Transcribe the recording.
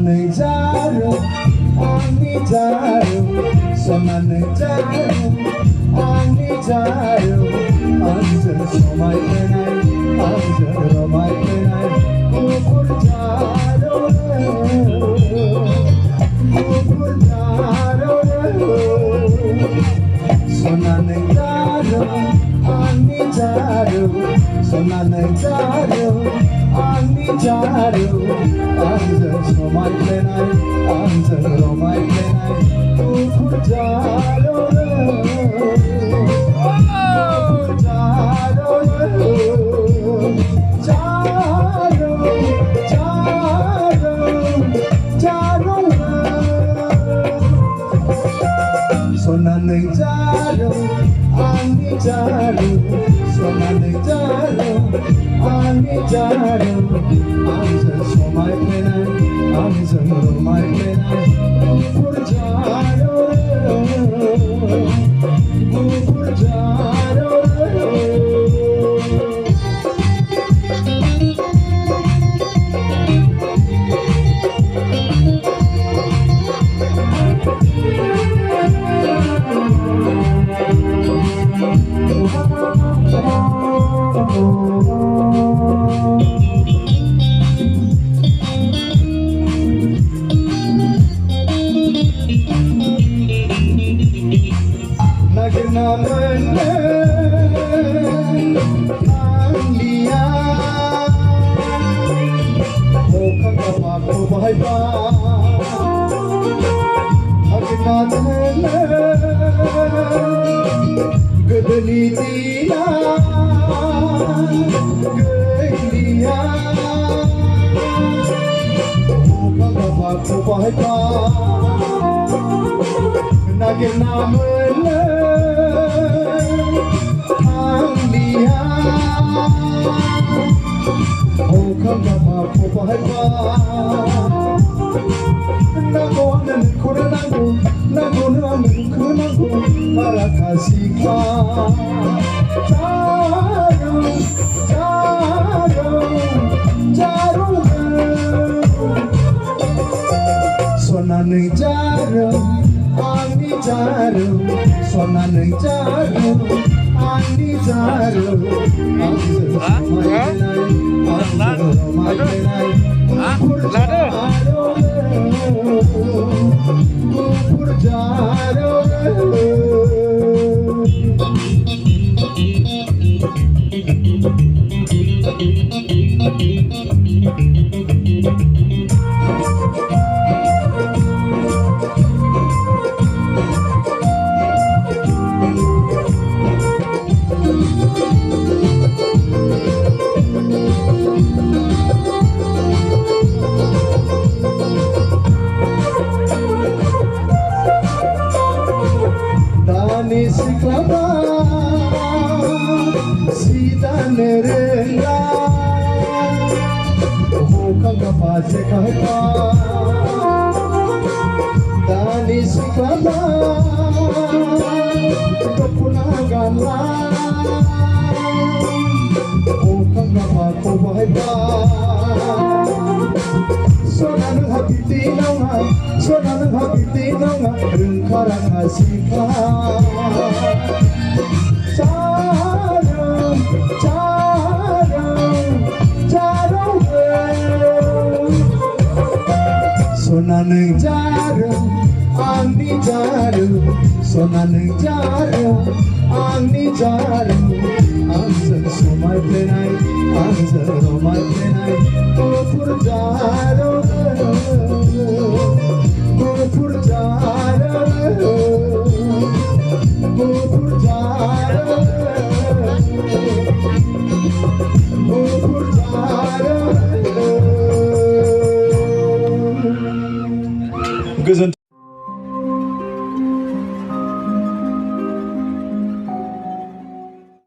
Sonanın canım, anne canım. Sonanın canım, anne canım. Anzır somay penay, anzır romay penay. Kupur canım, kupur canım. Sonanın canım, anne canım. Sonanın canım, anne canım. Anzır somay penay, anzır romay penay. Kupur canım, kupur canım. Canım, canım, canım. Sonanın canım, anne canım. Sonanın canım, anne canım. Anzır somay penay, anzır romay penay. Kupur canım, kupur canım. Nagna menne angliya Hoka kapa ko bhai ba Nagna menne gadli dila gaiya Hoka kapa ko bhai ba Nagna menne angliya Hoka kapa ko bhai ba Nagonan kuranago, nagonan kuranago, marakasika. Jaro, jaro, jaro. Sonanın jaro, anne jaro. Sonanın jaro, anne jaro. Anzır somay penay, anzır romay penay. Kupur jaro. Kupur canım. Siklaba sida nerenga hoka kapa se kahpa dani siklaba kapuna gala hoka kapa ko bhaiba sonanın habiti naunga sonanın habiti naunga rungkarang asika Canım, canım, canım. Sonanın canım, anne canım. Sonanın canım, anne canım. Anzır somay penay, anzır romay penay. Kupur canım, kupur canım. Kupur canım, kupur canım. Güzel.